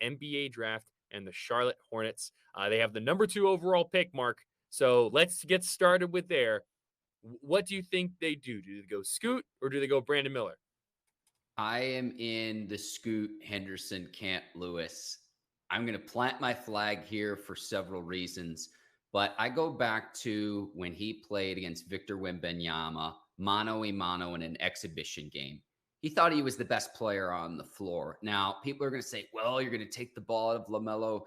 NBA draft and the Charlotte Hornets. They have the number 2 overall pick, Mark. So let's get started with there. What do you think they do? Do they go Scoot or do they go Brandon Miller? I am in the Scoot Henderson camp, Lewis. I'm going to plant my flag here for several reasons, but I go back to when he played against Victor Wembanyama, mano-a-mano in an exhibition game. He thought he was the best player on the floor. Now, people are going to say, well, you're going to take the ball out of LaMelo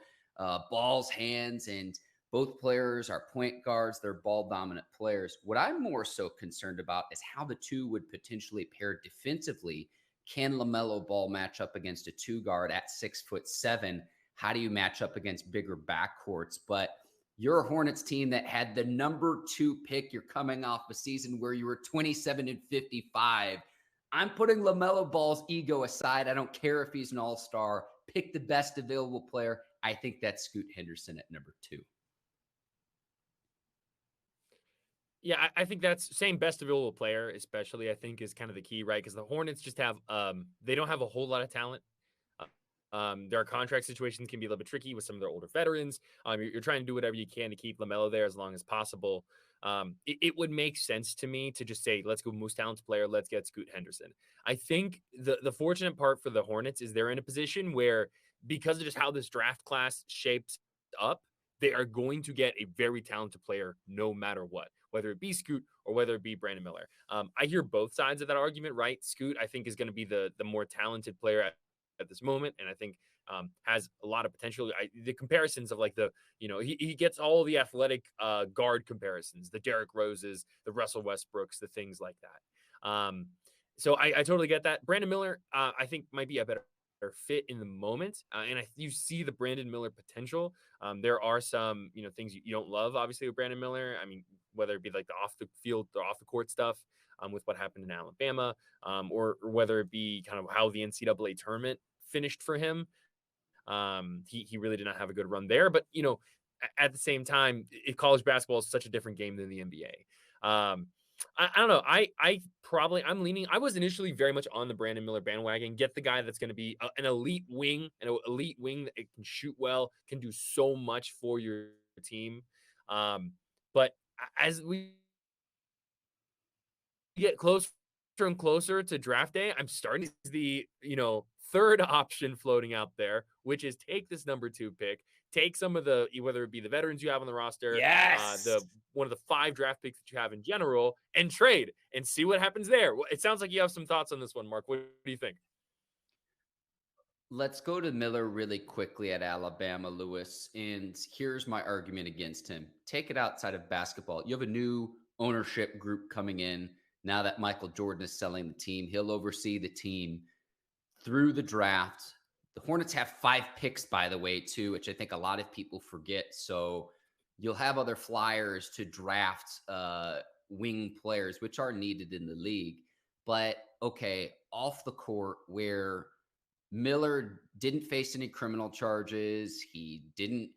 Ball's hands, and both players are point guards. They're ball-dominant players. What I'm more so concerned about is how the two would potentially pair defensively. Can LaMelo Ball match up against a 2 guard at 6'7"? How do you match up against bigger backcourts? But you're a Hornets team that had the number 2 pick. You're coming off a season where you were 27-55. I'm putting LaMelo Ball's ego aside. I don't care if he's an all-star. Pick the best available player. I think that's Scoot Henderson at number 2. Yeah, I think that's same best available player, especially I think is kind of the key, right? Because the Hornets just have they don't have a whole lot of talent. Their contract situations can be a little bit tricky with some of their older veterans. You're trying to do whatever you can to keep LaMelo there as long as possible. It would make sense to me to just say, let's go most talented player. Let's get Scoot Henderson. I think the fortunate part for the Hornets is they're in a position where, because of just how this draft class shapes up, they are going to get a very talented player no matter what, whether it be Scoot or whether it be Brandon Miller. I hear both sides of that argument, right? Scoot, I think, is going to be the more talented player at this moment, and I think has a lot of potential. The comparisons of like he gets all the athletic guard comparisons, the Derrick Roses, the Russell Westbrooks, the things like that. So I totally get that. Brandon Miller, I think, might be a better fit in the moment, and you see the Brandon Miller potential. There are some things you don't love, obviously, with Brandon Miller. I mean, whether it be like the off the field or off the court stuff with what happened in Alabama, or whether it be kind of how the NCAA tournament finished for him. He really did not have a good run there, but at the same time, college basketball is such a different game than the NBA. I don't know. I'm leaning. I was initially very much on the Brandon Miller bandwagon. Get the guy that's going to be an elite wing, that can shoot well, can do so much for your team. But as we get closer and closer to draft day, I'm starting to see the third option floating out there, which is take this number 2 pick, take some of the, whether it be the veterans you have on the roster, Yes, one of the 5 draft picks that you have in general, and trade and see what happens there. It sounds like you have some thoughts on this one, Mark. What do you think? let's go to Miller really quickly at Alabama, Lewis. And here's my argument against him. Take it outside of basketball. You have a new ownership group coming in. Now that Michael Jordan is selling the team, he'll oversee the team through the draft. The Hornets have 5 picks, by the way, too, which I think a lot of people forget. So you'll have other flyers to draft wing players, which are needed in the league. But okay, off the court, where Miller didn't face any criminal charges, he didn't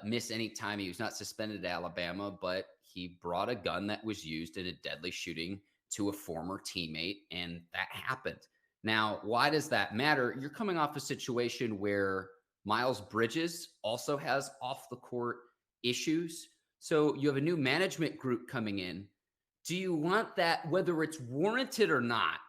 miss any time. He was not suspended at Alabama, but he brought a gun that was used in a deadly shooting to a former teammate, and that happened. Now, why does that matter? You're coming off a situation where Miles Bridges also has off the court issues. So you have a new management group coming in. Do you want that, whether it's warranted or not,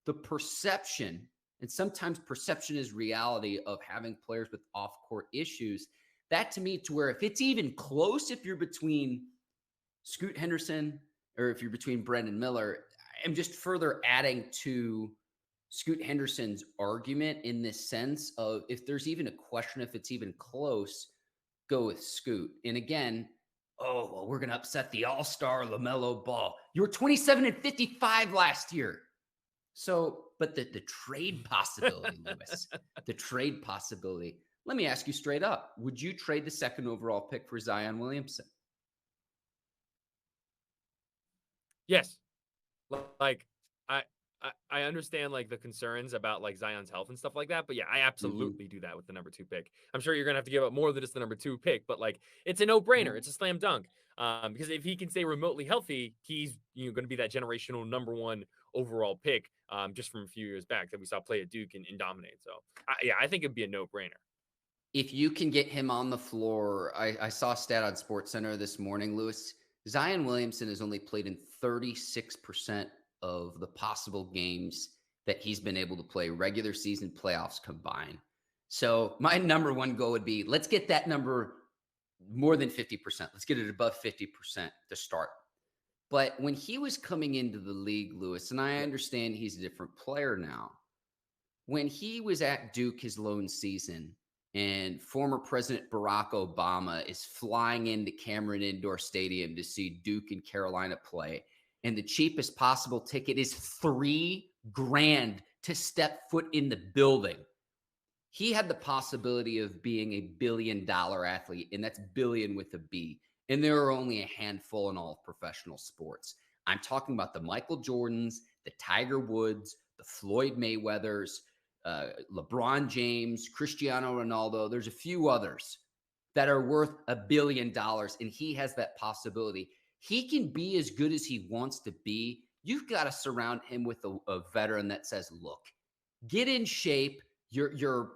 the perception, and sometimes perception is reality, of having players with off court issues? That to me, to where if it's even close, if you're between Scoot Henderson or if you're between Brandon Miller, I'm just further adding to Scoot Henderson's argument in this sense of, if there's even a question, if it's even close, go with Scoot. And again, well, we're going to upset the all-star LaMelo Ball. You were 27-55 last year. So, but the trade possibility, Lewis, the trade possibility. Let me ask you straight up. Would you trade the 2nd overall pick for Zion Williamson? Yes. Like, I understand like the concerns about like Zion's health and stuff like that, but yeah, I absolutely do that with the number 2 pick. I'm sure you're gonna have to give up more than just the number 2 pick, but like it's a no-brainer. It's a slam dunk. Because if he can stay remotely healthy, he's going to be that generational number 1 overall pick, just from a few years back that we saw play at Duke and dominate. So yeah, I think it'd be a no-brainer. If you can get him on the floor, I saw a stat on SportsCenter this morning, Lewis. Zion Williamson has only played in 36% of the possible games that he's been able to play, regular season playoffs combined. So my number one goal would be, let's get that number more than 50%. Let's get it above 50% to start. But when he was coming into the league, Lewis, and I Yeah. understand he's a different player now, when he was at Duke his lone season, and former President Barack Obama is flying into Cameron Indoor Stadium to see Duke and Carolina play, and the cheapest possible ticket is $3,000 to step foot in the building. He had the possibility of being a $1 billion athlete, and that's billion with a B. And there are only a handful in all of professional sports. I'm talking about the Michael Jordans, the Tiger Woods, the Floyd Mayweathers, LeBron James, Cristiano Ronaldo. There's a few others that are worth $1 billion, and he has that possibility. He can be as good as he wants to be. You've got to surround him with a veteran that says, look, get in shape. Your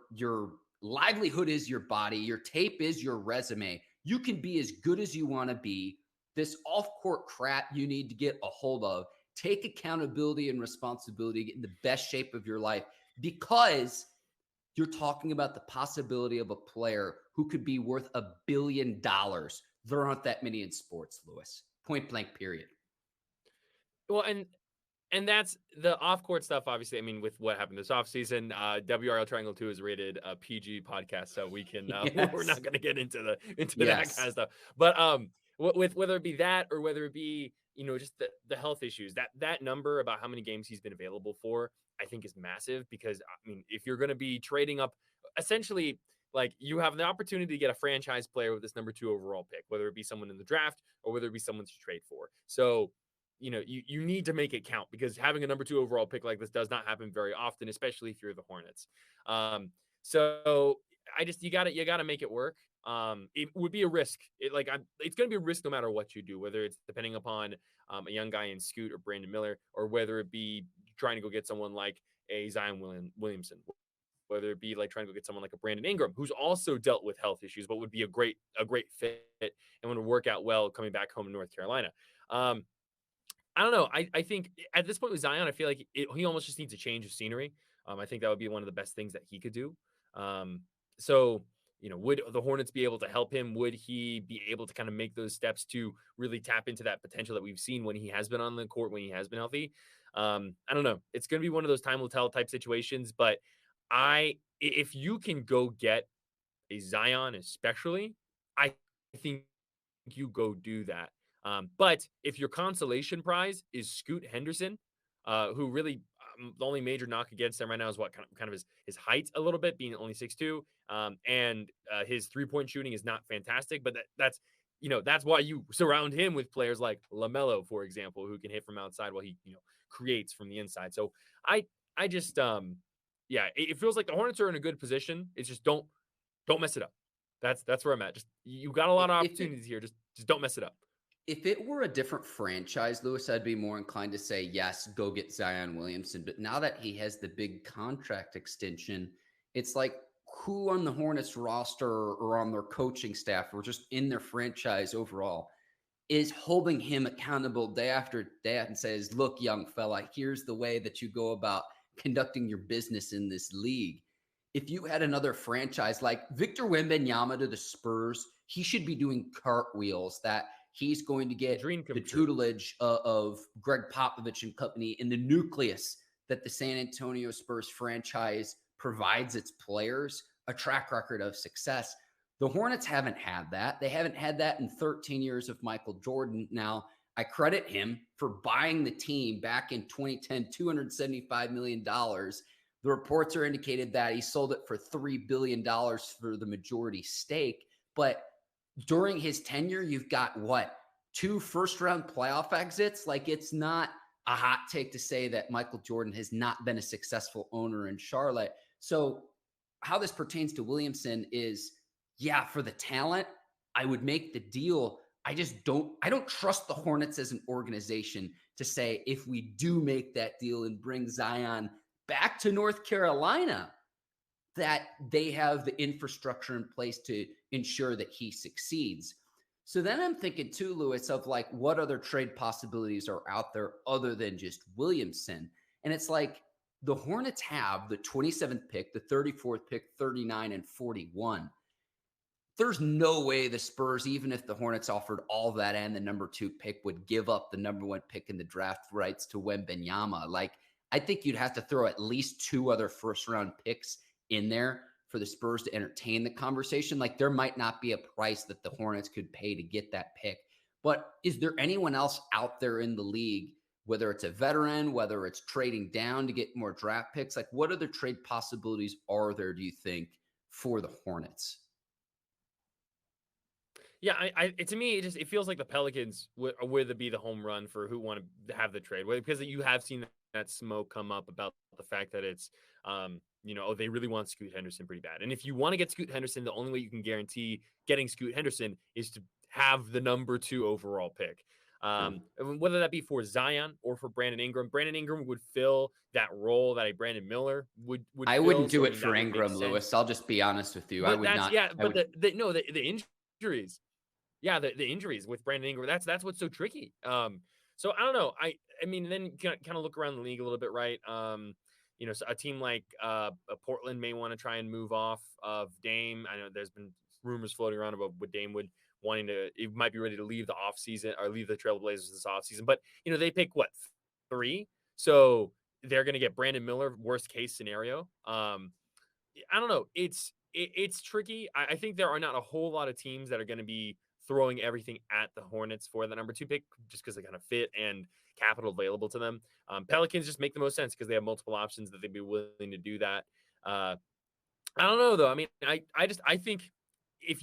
livelihood is your body. Your tape is your resume. You can be as good as you want to be. This off-court crap you need to get a hold of. Take accountability and responsibility, get in the best shape of your life, because you're talking about the possibility of a player who could be worth $1 billion. There aren't that many in sports, Lewis. Point blank, period. Well, and that's the off-court stuff, obviously. I mean, with what happened this offseason, WRAL Triangle 2 is rated a PG podcast, so we can we're Yes. not going to get into that kind Yes. of stuff. But with whether it be that or whether it be just the health issues, that number about how many games he's been available for, I think is massive, because I mean, if you're going to be trading up, essentially, like, you have the opportunity to get a franchise player with this number 2 overall pick, whether it be someone in the draft or whether it be someone to trade for. So you need to make it count, because having a number 2 overall pick like this does not happen very often, especially if you're the Hornets. So you gotta make it work. It would be a risk. It's going to be a risk no matter what you do, whether it's depending upon a young guy in Scoot or Brandon Miller, or whether it be trying to go get someone like a Zion Williamson, whether it be like trying to go get someone like a Brandon Ingram, who's also dealt with health issues, but would be a great fit and would work out well coming back home to North Carolina. I don't know. I think at this point with Zion, I feel like he almost just needs a change of scenery. I think that would be one of the best things that he could do. So, would the Hornets be able to help him? Would he be able to kind of make those steps to really tap into that potential that we've seen when he has been on the court, when he has been healthy? I don't know. It's going to be one of those time will tell type situations, but if you can go get a Zion, especially, I think you go do that. But if your consolation prize is Scoot Henderson, who really the only major knock against him right now is what kind of his height a little bit, being only 6'2", and his 3-point shooting is not fantastic. But that's why you surround him with players like LaMelo, for example, who can hit from outside while he creates from the inside. So I just yeah, it feels like the Hornets are in a good position. It's just don't mess it up. That's where I'm at. Just you got a lot of If it opportunities here. Just don't mess it up. If it were a different franchise, Lewis, I'd be more inclined to say, yes, go get Zion Williamson. But now that he has the big contract extension, it's like, who on the Hornets roster or on their coaching staff or just in their franchise overall is holding him accountable day after day and says, look, young fella, here's the way that you go about conducting your business in this league. If you had another franchise like Victor Wembanyama to the Spurs, he should be doing cartwheels. That he's going to get Dream come the true. tutelage of Greg Popovich and company in the nucleus that the San Antonio Spurs franchise provides its players, a track record of success. The Hornets haven't had that. They haven't had that in 13 years of Michael Jordan. Now, I credit him for buying the team back in 2010, $275 million. The reports are indicated that he sold it for $3 billion for the majority stake. But during his tenure, you've got what? 2 first-round playoff exits? Like, it's not a hot take to say that Michael Jordan has not been a successful owner in Charlotte. So how this pertains to Williamson is, yeah, for the talent, I would make the deal. I don't trust the Hornets as an organization to say, if we do make that deal and bring Zion back to North Carolina, that they have the infrastructure in place to ensure that he succeeds. So then I'm thinking too, Lewis, of like what other trade possibilities are out there other than just Williamson. And it's like the Hornets have the 27th pick, the 34th pick, 39 and 41. There's no way the Spurs, even if the Hornets offered all that and the number 2 pick, would give up the number 1 pick in the draft rights to Wembanyama. Like, I think you'd have to throw at least 2 other first round picks in there for the Spurs to entertain the conversation. Like, there might not be a price that the Hornets could pay to get that pick. But is there anyone else out there in the league, whether it's a veteran, whether it's trading down to get more draft picks? Like, what other trade possibilities are there, do you think, for the Hornets? Yeah, to me, it feels like the Pelicans would be the home run for who want to have the trade, because you have seen that smoke come up about the fact that it's, oh, they really want Scoot Henderson pretty bad. And if you want to get Scoot Henderson, the only way you can guarantee getting Scoot Henderson is to have the number 2 overall pick. True. Whether that be for Zion or for Brandon Ingram. Brandon Ingram would fill that role that a Brandon Miller would I fill. wouldn't do So I it mean for that would make Ingram, sense. Lewis. I'll just be honest with you. I But would that's not. yeah. I But would. the injuries. Yeah, the injuries with Brandon Ingram. That's what's so tricky. So I don't know. I mean, then you kind of look around the league a little bit, right? So a team like Portland may want to try and move off of Dame. I know there's been rumors floating around about what Dame would wanting to. It might be ready to leave the offseason or leave the Trailblazers this offseason. But they pick what, 3, so they're going to get Brandon Miller. Worst case scenario. I don't know. It's tricky. I think there are not a whole lot of teams that are going to be throwing everything at the Hornets for the number 2 pick just because they kind of fit and capital available to them. Pelicans just make the most sense because they have multiple options that they'd be willing to do that. I don't know though. I mean, I think if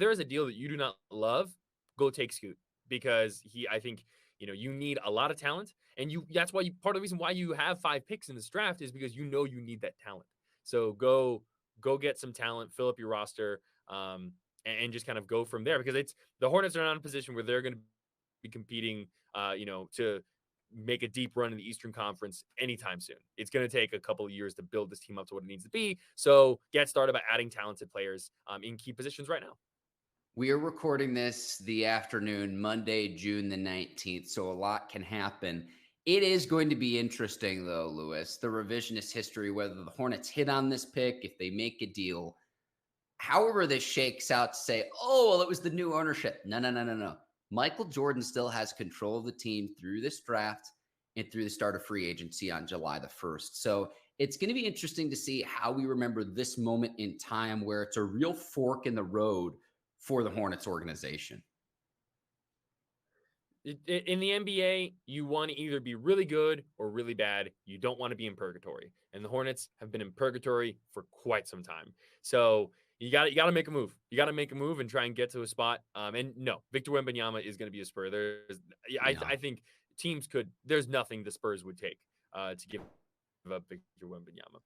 there is a deal that you do not love, go take Scoot, because I think you need a lot of talent, and that's why part of the reason why you have 5 picks in this draft is because you need that talent. So go get some talent, fill up your roster, and just kind of go from there, because the Hornets are not in a position where they're going to be competing, to make a deep run in the Eastern Conference anytime soon. It's going to take a couple of years to build this team up to what it needs to be. So get started by adding talented players in key positions right now. We are recording this the afternoon, Monday, June the 19th, so a lot can happen. It is going to be interesting, though, Lewis, the revisionist history, whether the Hornets hit on this pick, if they make a deal. However this shakes out to say, oh, well, it was the new ownership. No, no, no, no, no. Michael Jordan still has control of the team through this draft and through the start of free agency on July the 1st. So it's going to be interesting to see how we remember this moment in time where it's a real fork in the road for the Hornets organization. In the NBA, you want to either be really good or really bad. You don't want to be in purgatory. And the Hornets have been in purgatory for quite some time. So you got to make a move. You got to make a move and try and get to a spot. And no, Victor Wembanyama is going to be a Spur. I think teams there's nothing the Spurs would take to give up Victor Wembanyama.